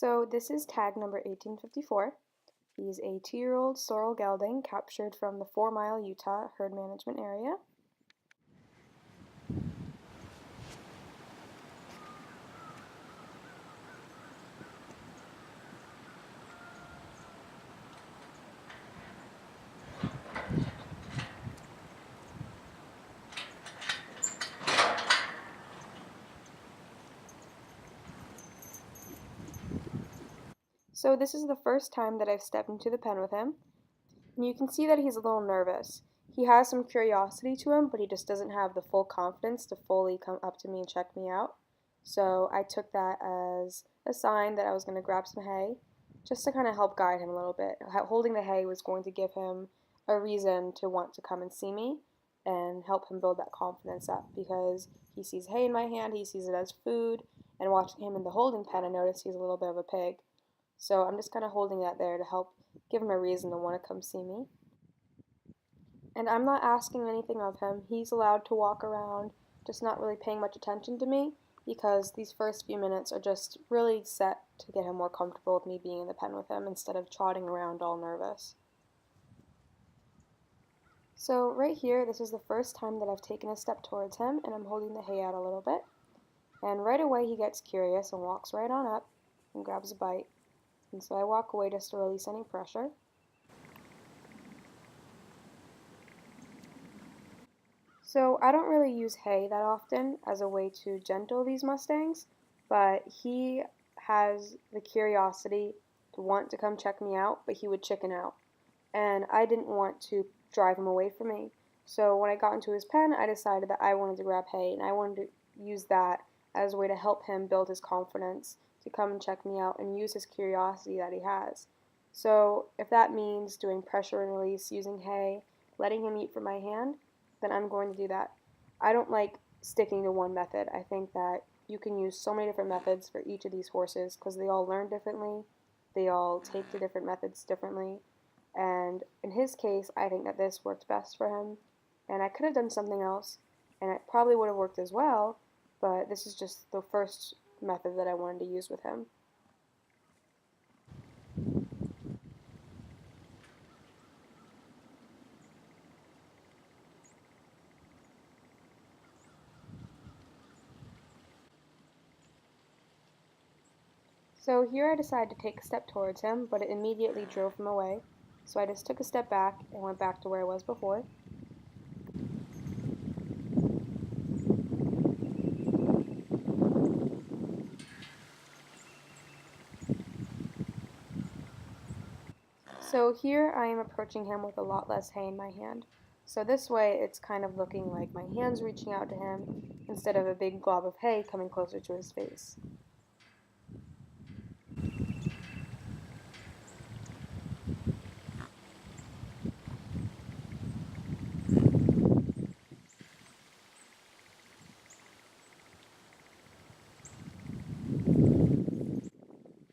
So this is tag number 1854. He's a 2-year-old sorrel gelding captured from the 4 Mile, Utah herd management area. So this is the first time that I've stepped into the pen with him, and you can see that he's a little nervous. He has some curiosity to him, but he just doesn't have the full confidence to fully come up to me and check me out. So I took that as a sign that I was going to grab some hay, just to kind of help guide him a little bit. Holding the hay was going to give him a reason to want to come and see me and help him build that confidence up, because he sees hay in my hand, he sees it as food, and watching him in the holding pen, I noticed he's a little bit of a pig. So I'm just kind of holding that there to help give him a reason to want to come see me. And I'm not asking anything of him. He's allowed to walk around, just not really paying much attention to me, because these first few minutes are just really set to get him more comfortable with me being in the pen with him instead of trotting around all nervous. So right here, this is the first time that I've taken a step towards him, and I'm holding the hay out a little bit. And right away he gets curious and walks right on up and grabs a bite. And so I walk away just to release any pressure. So I don't really use hay that often as a way to gentle these Mustangs, but he has the curiosity to want to come check me out, but he would chicken out. And I didn't want to drive him away from me. So when I got into his pen, I decided that I wanted to grab hay, and I wanted to use that as a way to help him build his confidence to come and check me out and use his curiosity that he has. So if that means doing pressure and release using hay, letting him eat from my hand, then I'm going to do that. I don't like sticking to one method. I think that you can use so many different methods for each of these horses because they all learn differently, they all take to different methods differently, and in his case, I think that this worked best for him, and I could have done something else, and it probably would have worked as well, but this is just the first method that I wanted to use with him. So here I decided to take a step towards him, but it immediately drove him away. So I just took a step back and went back to where I was before. So here I am approaching him with a lot less hay in my hand. So this way it's kind of looking like my hand's reaching out to him instead of a big glob of hay coming closer to his face.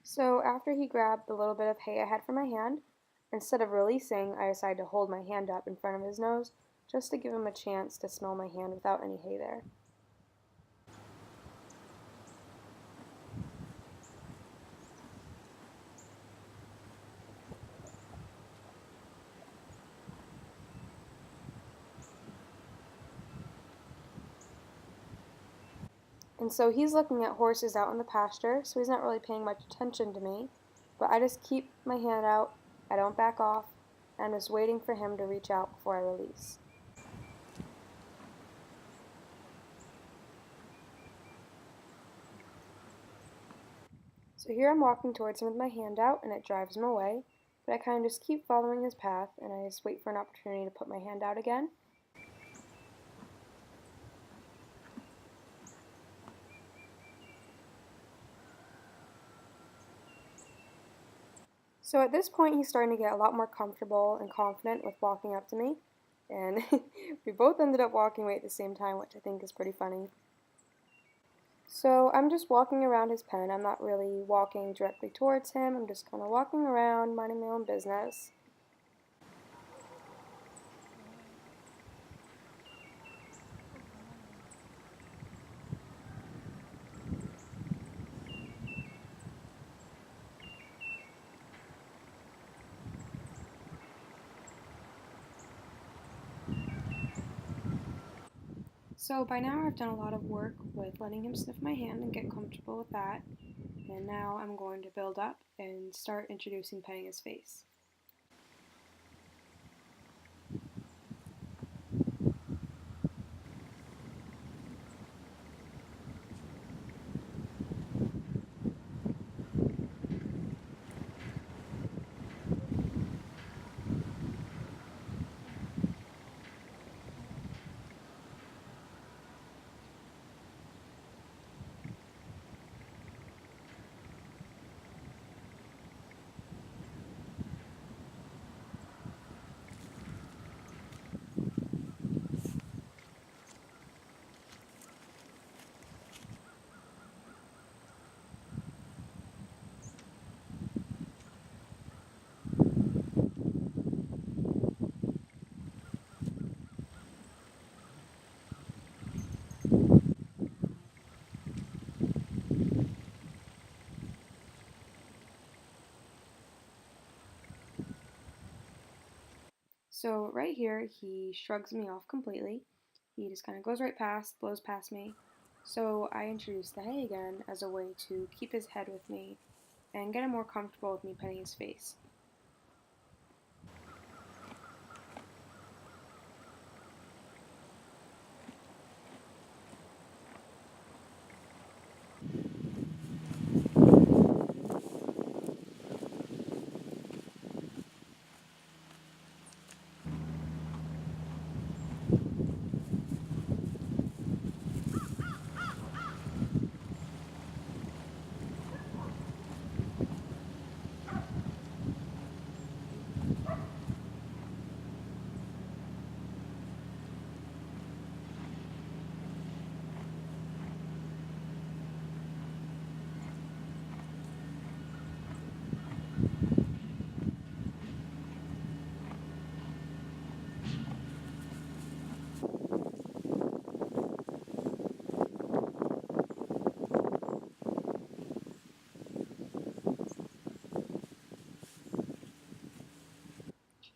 So after he grabbed the little bit of hay I had from my hand, instead of releasing, I decided to hold my hand up in front of his nose just to give him a chance to smell my hand without any hay there. And so he's looking at horses out in the pasture, so he's not really paying much attention to me, but I just keep my hand out, I don't back off, and I'm just waiting for him to reach out before I release. So here I'm walking towards him with my hand out, and it drives him away, but I kind of just keep following his path, and I just wait for an opportunity to put my hand out again. So at this point, he's starting to get a lot more comfortable and confident with walking up to me, and we both ended up walking away at the same time, which I think is pretty funny. So I'm just walking around his pen. I'm not really walking directly towards him. I'm just kind of walking around, minding my own business. So by now I've done a lot of work with letting him sniff my hand and get comfortable with that, and now I'm going to build up and start introducing petting his face. So right here, he shrugs me off completely. He just kind of goes right past, blows past me. So I introduce the hay again as a way to keep his head with me and get him more comfortable with me petting his face.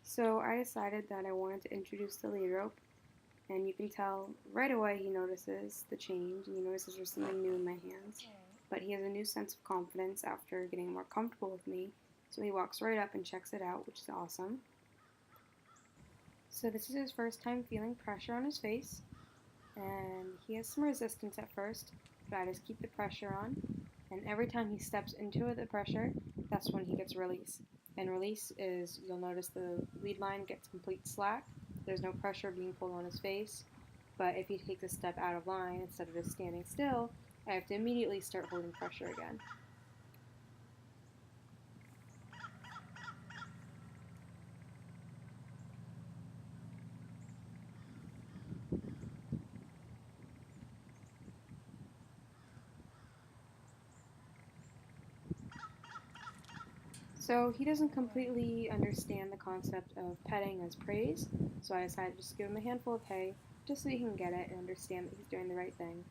So I decided that I wanted to introduce the lead rope, and you can tell right away he notices the change and he notices there's something new in my hands. But he has a new sense of confidence after getting more comfortable with me, so he walks right up and checks it out, which is awesome. So this is his first time feeling pressure on his face, and he has some resistance at first, but I just keep the pressure on, and every time he steps into the pressure, that's when he gets release. And release is, you'll notice the lead line gets complete slack, there's no pressure being pulled on his face, but if he takes a step out of line instead of just standing still, I have to immediately start holding pressure again. So he doesn't completely understand the concept of petting as praise, so I decided to just give him a handful of hay just so he can get it and understand that he's doing the right thing.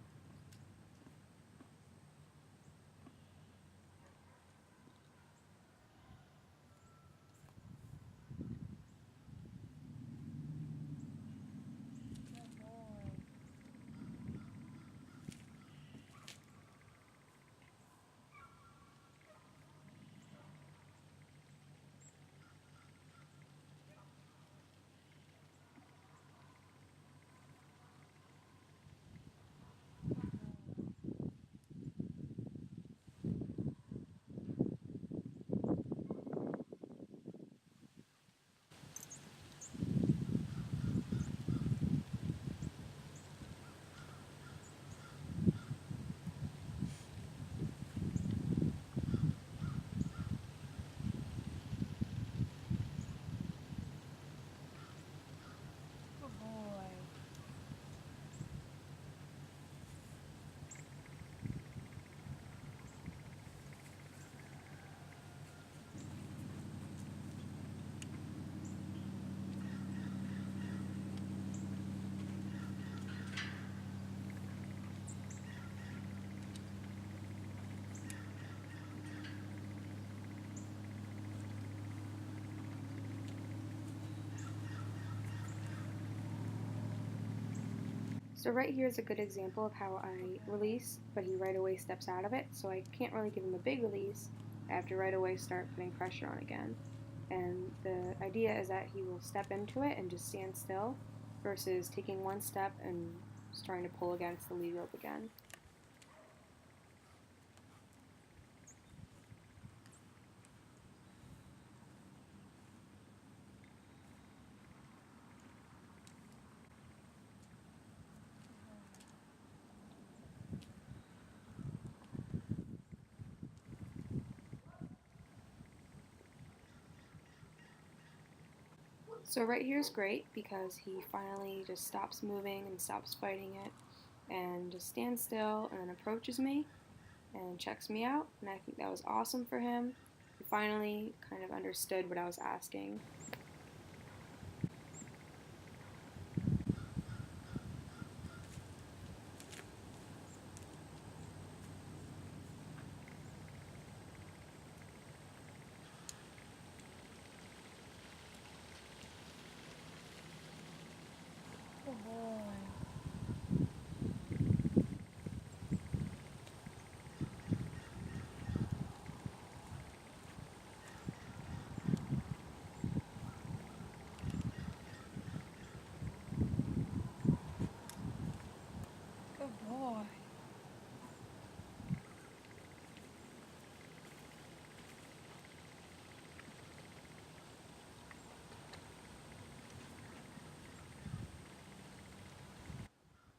So right here is a good example of how I release, but he right away steps out of it, so I can't really give him a big release. I have to right away start putting pressure on again. And the idea is that he will step into it and just stand still versus taking one step and just trying to pull against the lead rope again. So right here is great because he finally just stops moving and stops fighting it and just stands still and then approaches me and checks me out, and I think that was awesome for him. He finally kind of understood what I was asking. Good boy. Good boy.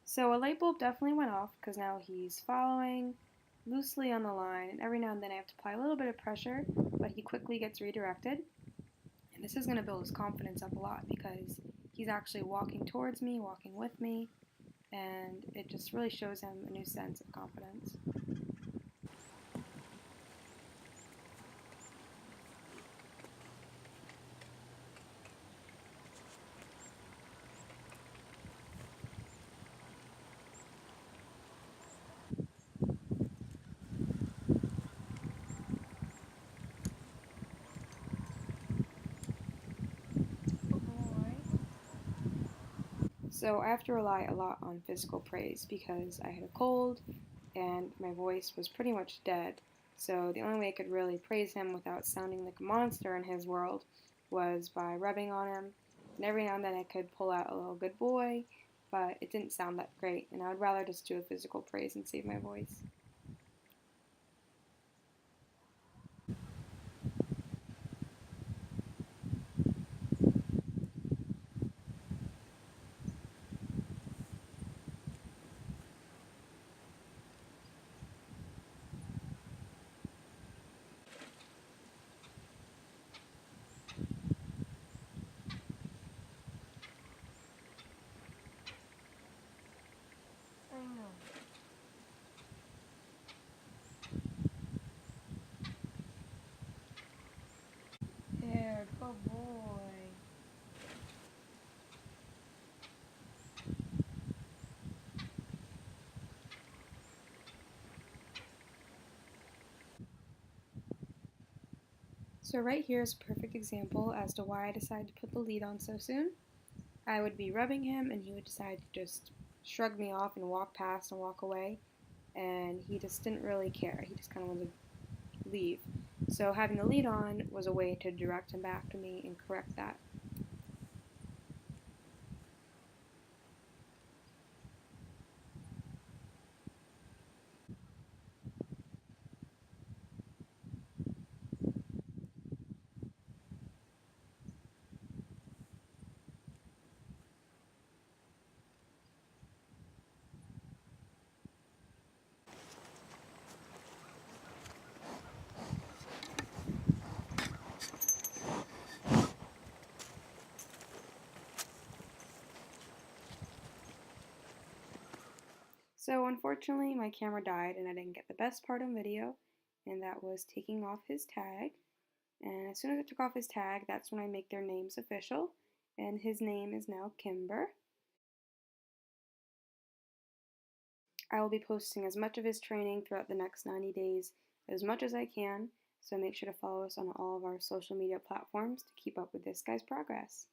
So a light bulb definitely went off because now he's following loosely on the line, and every now and then I have to apply a little bit of pressure, but he quickly gets redirected. And this is going to build his confidence up a lot because he's actually walking towards me, walking with me, and it just really shows him a new sense of confidence. Good boy. So I have to rely a lot on physical praise because I had a cold and my voice was pretty much dead. So the only way I could really praise him without sounding like a monster in his world was by rubbing on him. And every now and then I could pull out a little good boy, but it didn't sound that great, and I would rather just do a physical praise and save my voice. I know. Yeah, good boy. So right here is a perfect example as to why I decided to put the lead on so soon. I would be rubbing him and he would decide to just shrug me off and walk past and walk away, and he just didn't really care. He just kind of wanted to leave. So having the lead on was a way to direct him back to me and correct that. So unfortunately my camera died and I didn't get the best part on video, and that was taking off his tag. And as soon as I took off his tag, that's when I make their names official, and his name is now Kimber. I will be posting as much of his training throughout the next 90 days as much as I can, so make sure to follow us on all of our social media platforms to keep up with this guy's progress.